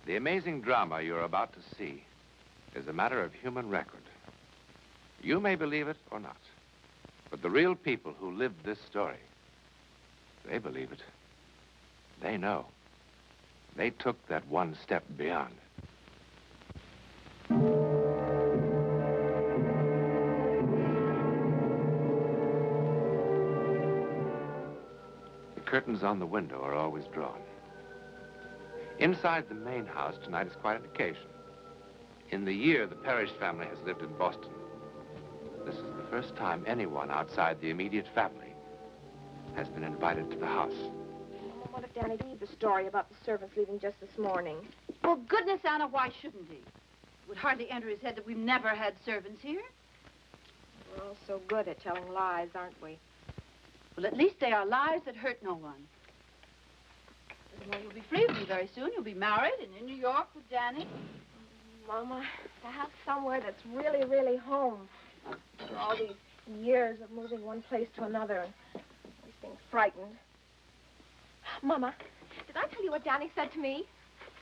The amazing drama you're about to see is a matter of human record. You may believe it or not, but the real people who lived this story, they believe it. They know. They took that one step beyond. The curtains on the window are always drawn. Inside the main house tonight is quite an occasion. In the year the Parrish family has lived in Boston, this is the first time anyone outside the immediate family has been invited to the house. What if Danny believed the story about the servants leaving just this morning? Well, goodness, Anna, why shouldn't he? It would hardly enter his head that we've never had servants here. We're all so good at telling lies, aren't we? Well, at least they are lies that hurt no one. Well, you'll be free of me very soon. You'll be married and in New York with Danny. Mama, to have somewhere that's really, really home. After all these years of moving one place to another and always being frightened. Mama, did I tell you what Danny said to me?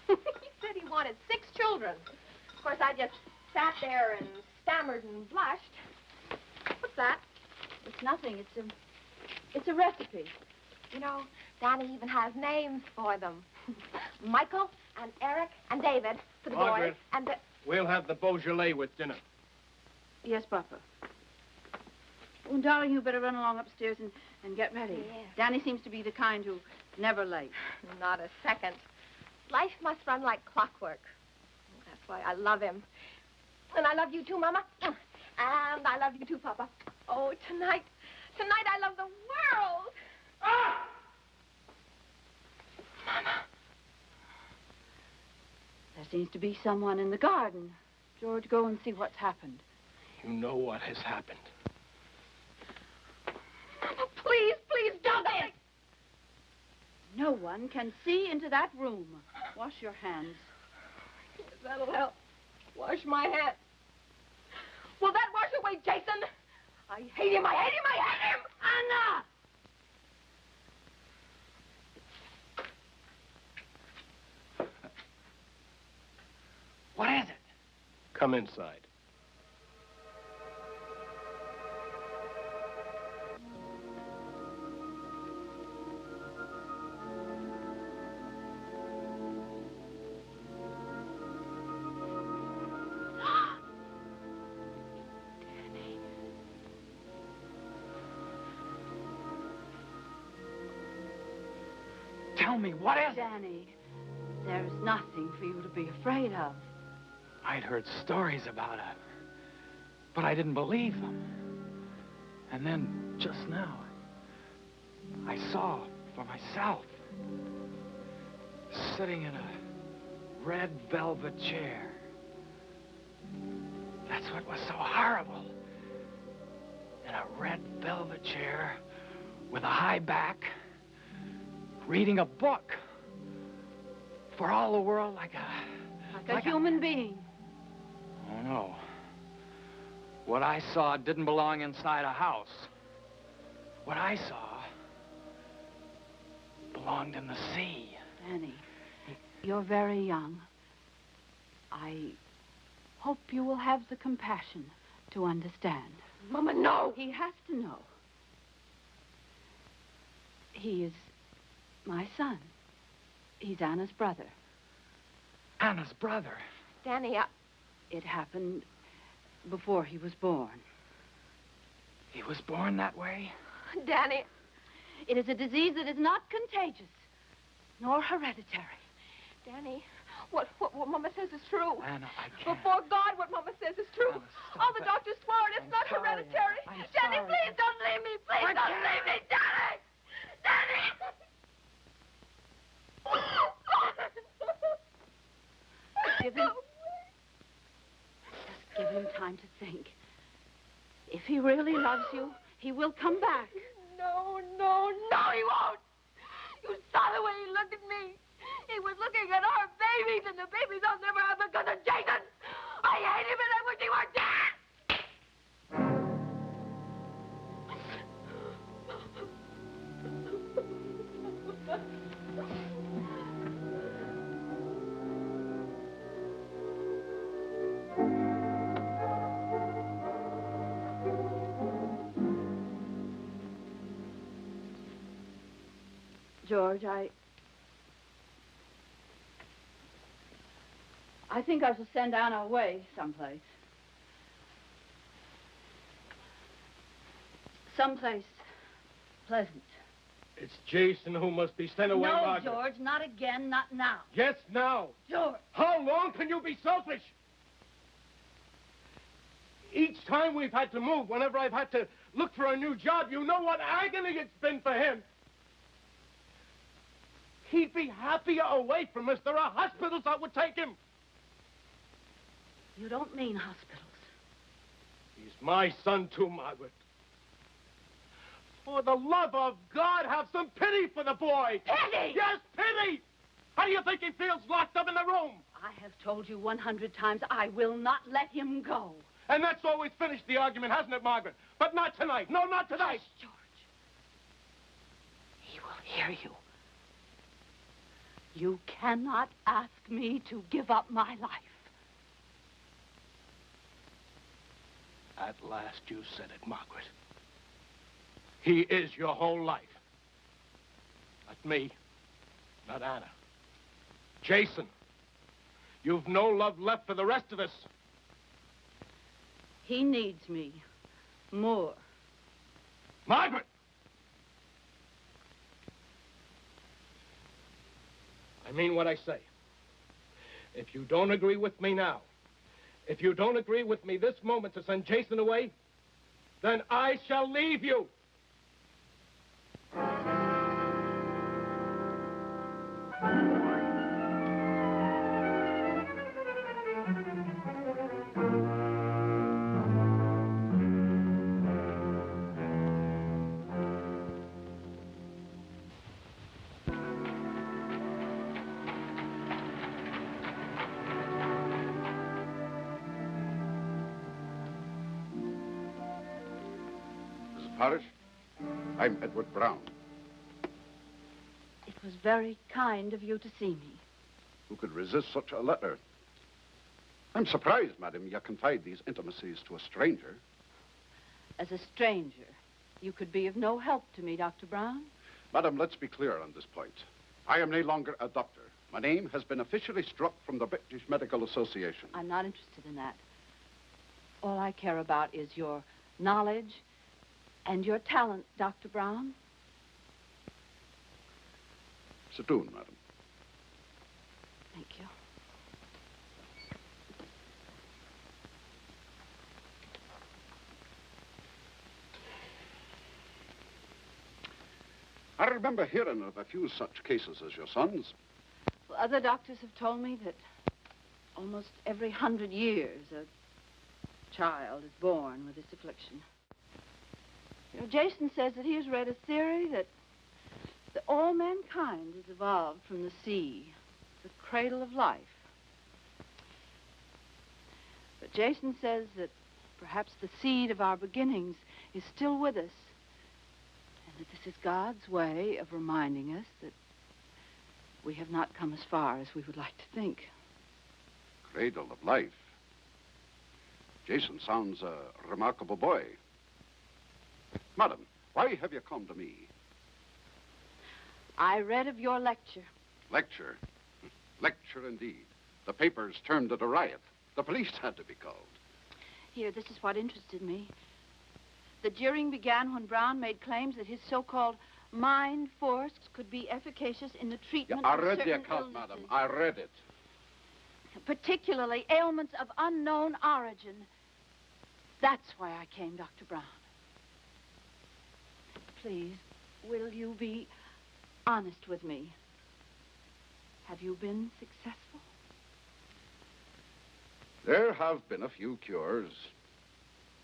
He said he wanted 6 children. Of course, I just sat there and stammered and blushed. What's that? It's nothing. It's a recipe. You know, Danny even has names for them. Michael and Eric and David for the Margaret, boys. And the... We'll have the Beaujolais with dinner. Yes, Papa. Oh, darling, you better run along upstairs and get ready. Yes. Danny seems to be the kind who never late. Not a second. Life must run like clockwork. That's why I love him. And I love you too, Mama. And I love you too, Papa. Oh, tonight I love the world. Ah! Mama. There seems to be someone in the garden. George, go and see what's happened. You know what has happened. Mama, please, please don't. No one can see into that room. Wash your hands. That'll help. Wash my hands. Will that wash away Jason? I hate him, I hate him, I hate him! Anna! What is it? Come inside. Tell me, what is it? Danny, there's nothing for you to be afraid of. I'd heard stories about it, but I didn't believe them. And then, just now, I saw for myself, sitting in a red velvet chair. That's what was so horrible. In a red velvet chair with a high back, reading a book for all the world like a human being. Oh, no. What I saw didn't belong inside a house. What I saw belonged in the sea. Danny, you're very young. I hope you will have the compassion to understand. Mama, no! He has to know. He is my son. He's Anna's brother. Anna's brother? Danny, It happened before he was born. He was born that way? Danny. It is a disease that is not contagious, nor hereditary. Danny, what Mama says is true. Anna, I can't. Before God, what Mama says is true. Anna, stop all the it. doctors swore it. It's not sorry, hereditary. I'm Danny, sorry. please don't leave me. Please don't leave me, Danny. Danny. Give him time to think. If he really loves you, he will come back. No, he won't. You saw the way he looked at me. He was looking at our babies, and the babies I'll never have because of Jason. I hate him, and I wish he were dead. George, I think I shall send Anna away someplace. Someplace pleasant. It's Jason who must be sent away, No, Margaret. George, not again, not now. Yes, now. George! How long can you be selfish? Each time we've had to move, whenever I've had to look for a new job, you know what agony it's been for him. He'd be happier away from us. There are hospitals that would take him. You don't mean hospitals. He's my son, too, Margaret. For the love of God, have some pity for the boy. Pity? Yes, pity! How do you think he feels locked up in the room? I have told you 100 times I will not let him go. And that's always finished the argument, hasn't it, Margaret? But not tonight. No, not tonight. Hush, George. He will hear you. You cannot ask me to give up my life. At last you said it, Margaret. He is your whole life. Not me, not Anna. Jason, you've no love left for the rest of us. He needs me more. Margaret! I mean what I say. If you don't agree with me now, if you don't agree with me this moment to send Jason away, then I shall leave you. Parrish, I'm Edward Brown. It was very kind of you to see me. Who could resist such a letter? I'm surprised, madam, you confide these intimacies to a stranger. As a stranger, you could be of no help to me, Dr. Brown. Madam, let's be clear on this point. I am no longer a doctor. My name has been officially struck from the British Medical Association. I'm not interested in that. All I care about is your knowledge and your talent, Dr. Brown. Sit down, madam. Thank you. I remember hearing of a few such cases as your son's. Well, other doctors have told me that almost every 100 years a child is born with this affliction. You know, Jason says that he has read a theory that all mankind has evolved from the sea, the cradle of life. But Jason says that perhaps the seed of our beginnings is still with us, and that this is God's way of reminding us that we have not come as far as we would like to think. Cradle of life. Jason sounds a remarkable boy. Madam, why have you come to me? I read of your lecture. Lecture? Lecture indeed. The papers termed it a riot. The police had to be called. Here, this is what interested me. The jeering began when Brown made claims that his so-called mind force could be efficacious in the treatment I of read certain the account, illnesses. madam. I read it. Particularly ailments of unknown origin. That's why I came, Dr. Brown. Please, will you be honest with me? Have you been successful? There have been a few cures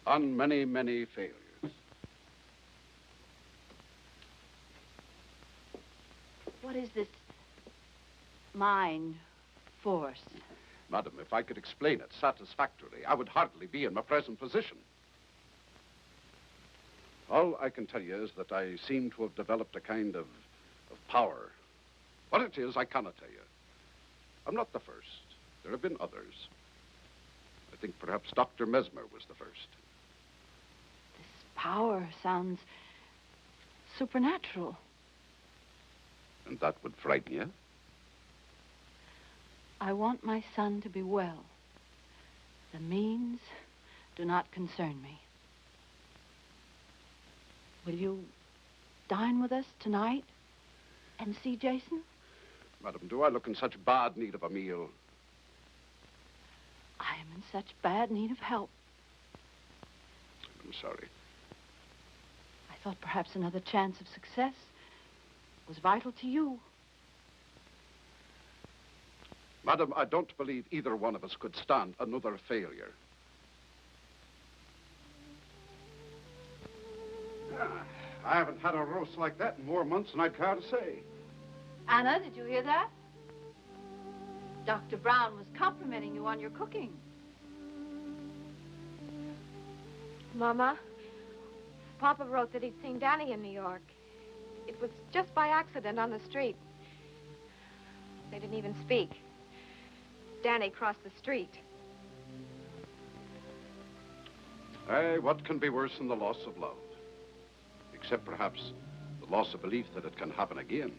on many, many failures. What is this mind force? Madam, if I could explain it satisfactorily, I would hardly be in my present position. All I can tell you is that I seem to have developed a kind of power. What it is, I cannot tell you. I'm not the first. There have been others. I think perhaps Dr. Mesmer was the first. This power sounds supernatural. And that would frighten you? I want my son to be well. The means do not concern me. Will you dine with us tonight and see Jason? Madam, do I look in such bad need of a meal? I am in such bad need of help. I'm sorry. I thought perhaps another chance of success was vital to you. Madam, I don't believe either one of us could stand another failure. I haven't had a roast like that in more months than I'd care to say. Anna, did you hear that? Dr. Brown was complimenting you on your cooking. Mama, Papa wrote that he'd seen Danny in New York. It was just by accident on the street. They didn't even speak. Danny crossed the street. Aye, what can be worse than the loss of love? Except perhaps the loss of belief that it can happen again.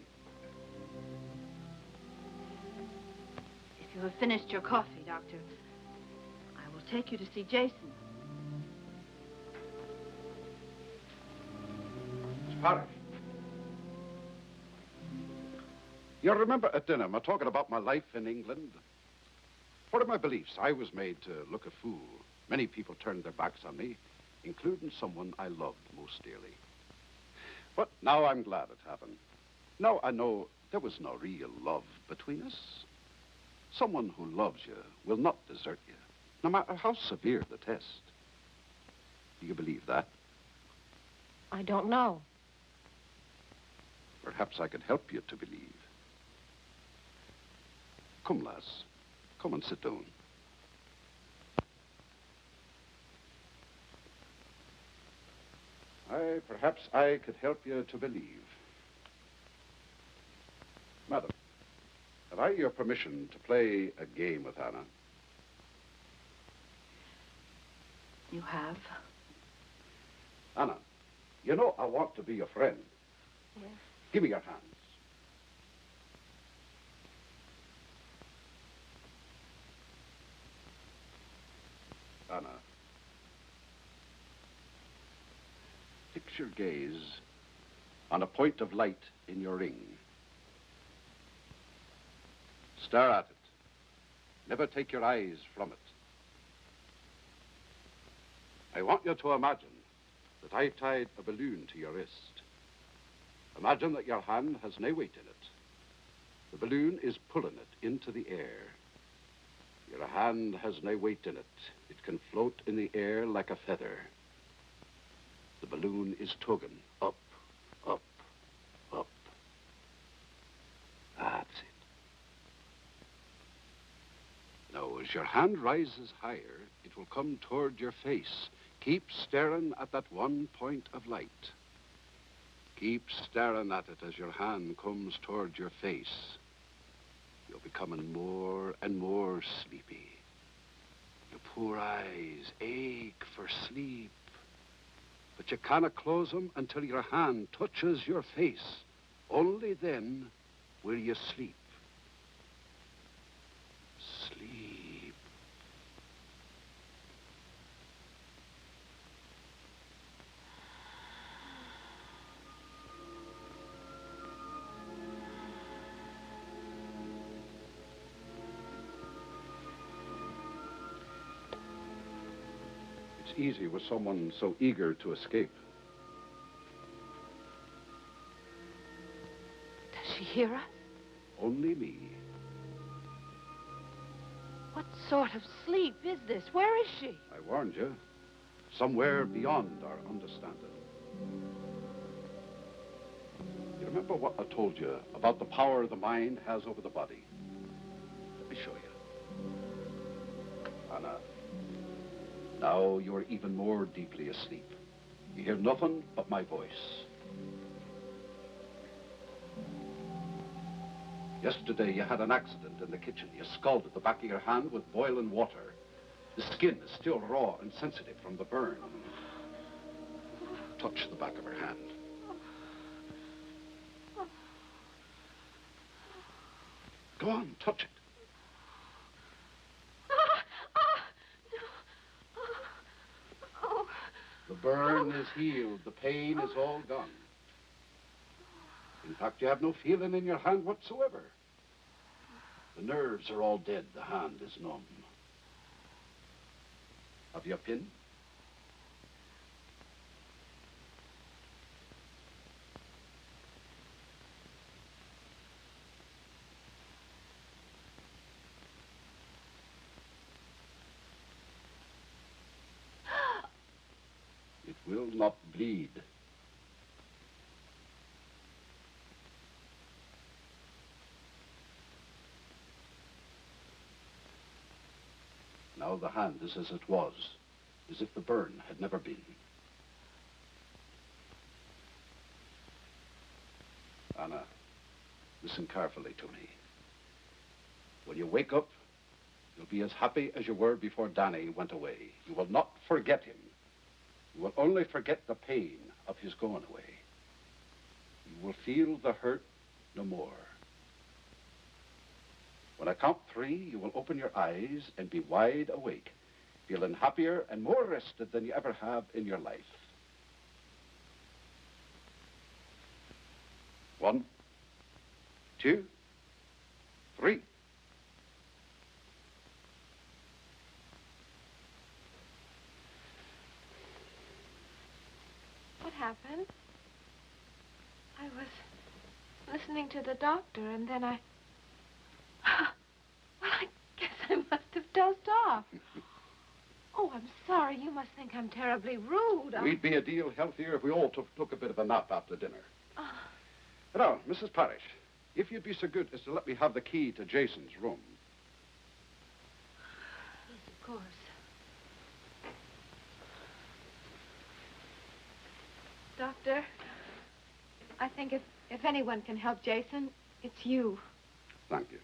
If you have finished your coffee, Doctor, I will take you to see Jason. Miss Parrish. You remember at dinner, me talking about my life in England? What are my beliefs? I was made to look a fool. Many people turned their backs on me, including someone I loved most dearly. But now I'm glad it happened. Now I know there was no real love between us. Someone who loves you will not desert you, no matter how severe the test. Do you believe that? I don't know. Perhaps I could help you to believe. Come, lass. Come and sit down. Perhaps I could help you to believe. Madam, have I your permission to play a game with Anna? You have? Anna, you know I want to be your friend. Yes. Give me your hands. Anna, fix your gaze on a point of light in your ring. Stare at it. Never take your eyes from it. I want you to imagine that I tied a balloon to your wrist. Imagine that your hand has no weight in it. The balloon is pulling it into the air. Your hand has no weight in it. It can float in the air like a feather. The balloon is tugging up, up, up. That's it. Now, as your hand rises higher, it will come toward your face. Keep staring at that one point of light. Keep staring at it as your hand comes toward your face. You're becoming more and more sleepy. Your poor eyes ache for sleep. But you cannot close them until your hand touches your face. Only then will you sleep. Sleep. It's easy with someone so eager to escape. Does she hear us? Only me. What sort of sleep is this? Where is she? I warned you. Somewhere beyond our understanding. You remember what I told you about the power the mind has over the body? Let me show you. Anna, now you are even more deeply asleep. You hear nothing but my voice. Yesterday, you had an accident in the kitchen. You scalded the back of your hand with boiling water. The skin is still raw and sensitive from the burn. Touch the back of her hand. Go on, touch it. The burn is healed. The pain is all gone. In fact, you have no feeling in your hand whatsoever. The nerves are all dead. The hand is numb. Have you a pin? It will not bleed. Now the hand is as it was, as if the burn had never been. Anna, listen carefully to me. When you wake up, you'll be as happy as you were before Danny went away. You will not forget him. You will only forget the pain of his going away. You will feel the hurt no more. When I count 3, you will open your eyes and be wide awake, feeling happier and more rested than you ever have in your life. 1, 2, 3. What happened? I was listening to the doctor, and then I... Well, I guess I must have dozed off. Oh, I'm sorry. You must think I'm terribly rude. We'd be a deal healthier if we all took a bit of a nap after dinner. Now, Mrs. Parrish, if you'd be so good as to let me have the key to Jason's room. Yes, of course. Doctor, I think if anyone can help Jason, it's you. Thank you.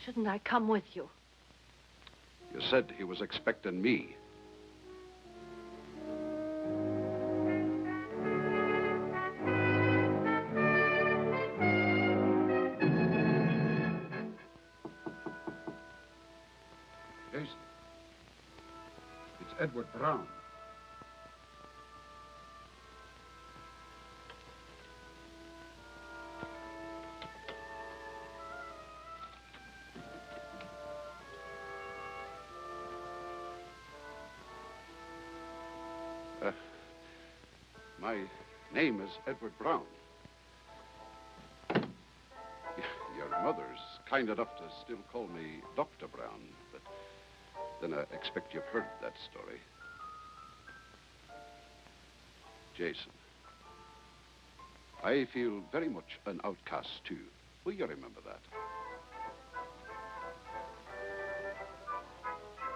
Shouldn't I come with you? You said he was expecting me. Jason, it's Edward Brown. My name is Edward Brown. Your mother's kind enough to still call me Dr. Brown, but then I expect you've heard that story. Jason, I feel very much an outcast, too. Will you remember that?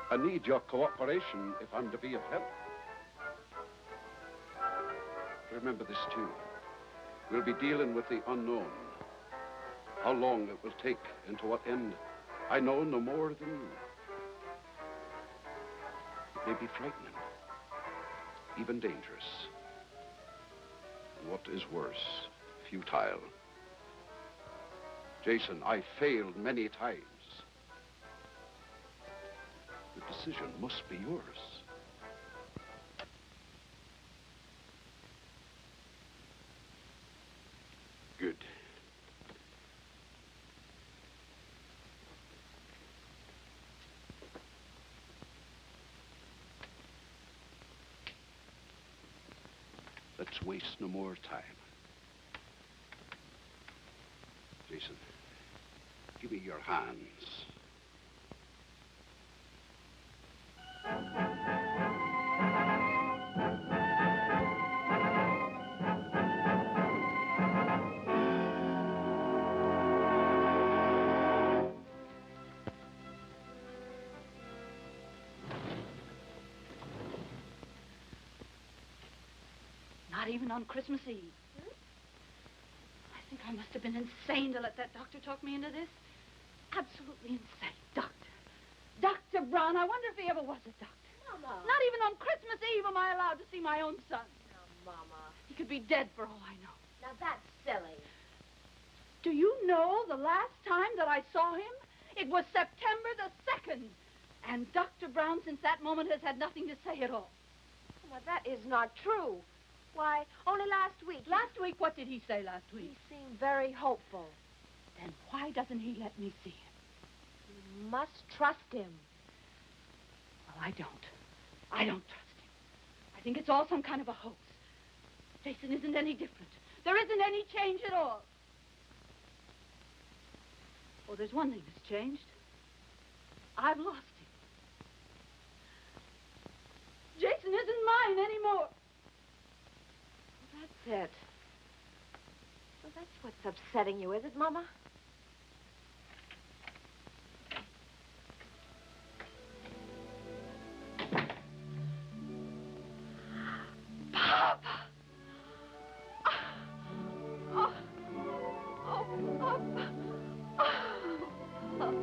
I need your cooperation if I'm to be of help. Remember this, too. We'll be dealing with the unknown. How long it will take and to what end, I know no more than you. It may be frightening, even dangerous. And what is worse, futile. Jason, I failed many times. The decision must be yours. Good. Let's waste no more time. Jason, give me your hands. Not even on Christmas Eve. I think I must have been insane to let that doctor talk me into this. Absolutely insane. Dr. Brown, I wonder if he ever was a doctor. Mama. Not even on Christmas am I allowed to see my own son? Now, Mama. He could be dead for all I know. Now, that's silly. Do you know the last time that I saw him? It was September the 2nd. And Dr. Brown, since that moment, has had nothing to say at all. Mama, that is not true. Why, only last week. Last week, what did he say last week? He seemed very hopeful. Then why doesn't he let me see him? You must trust him. Well, I don't. I don't trust him. I think it's all some kind of a hoax. Jason isn't any different. There isn't any change at all. Oh, there's one thing that's changed. I've lost him. Jason isn't mine anymore. Well, that's it. Well, that's what's upsetting you, is it, Mama? Papa! Oh, Papa! Oh,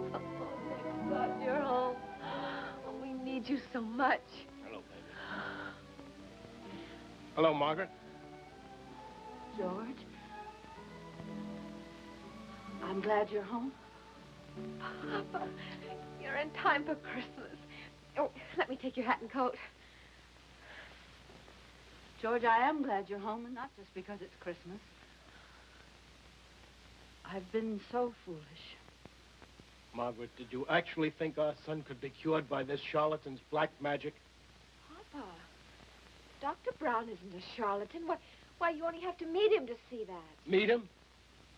thank God you're home. Oh, we need you so much. Hello, baby. Hello, Margaret. George, I'm glad you're home. Papa, you're in time for Christmas. Oh, let me take your hat and coat. George, I am glad you're home, and not just because it's Christmas. I've been so foolish. Margaret, did you actually think our son could be cured by this charlatan's black magic? Papa, Dr. Brown isn't a charlatan. Why, you only have to meet him to see that. Meet him?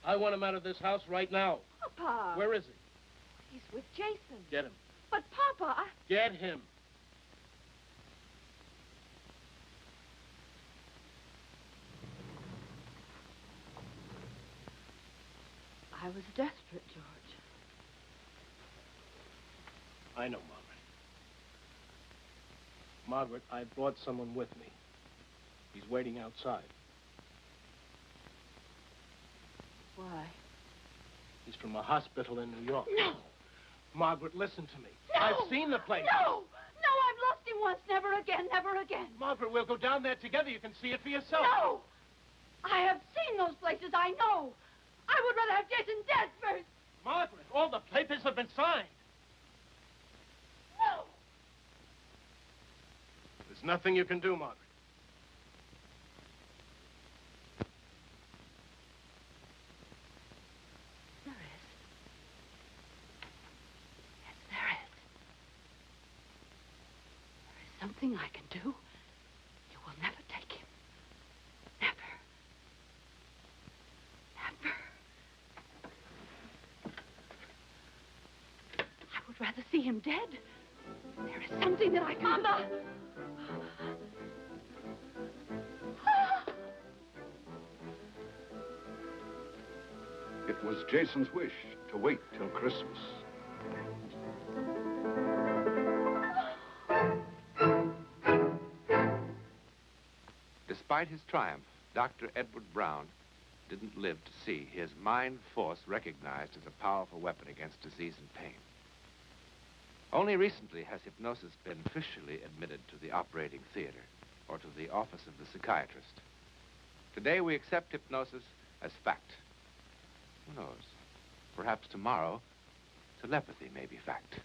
I want him out of this house right now. Papa. Where is he? He's with Jason. Get him. But, Papa, Get him. I was desperate, George. I know, Margaret. Margaret, I brought someone with me. He's waiting outside. Why? He's from a hospital in New York. No! Margaret, listen to me. No! I've seen the place. No! No, I've lost him once. Never again, never again. Margaret, we'll go down there together. You can see it for yourself. No! I have seen those places, I know. I would rather have Jason dead first. Margaret, all the papers have been signed. No! There's nothing you can do, Margaret. There is. Yes, there is. There is something I can do. You will never take him. Never. Never. I would rather see him dead. There is something that I can... Mama! It was Jason's wish to wait till Christmas. Despite his triumph, Dr. Edward Brown didn't live to see his mind force recognized as a powerful weapon against disease and pain. Only recently has hypnosis been officially admitted to the operating theater or to the office of the psychiatrist. Today we accept hypnosis as fact. Who knows? Perhaps tomorrow, telepathy may be fact.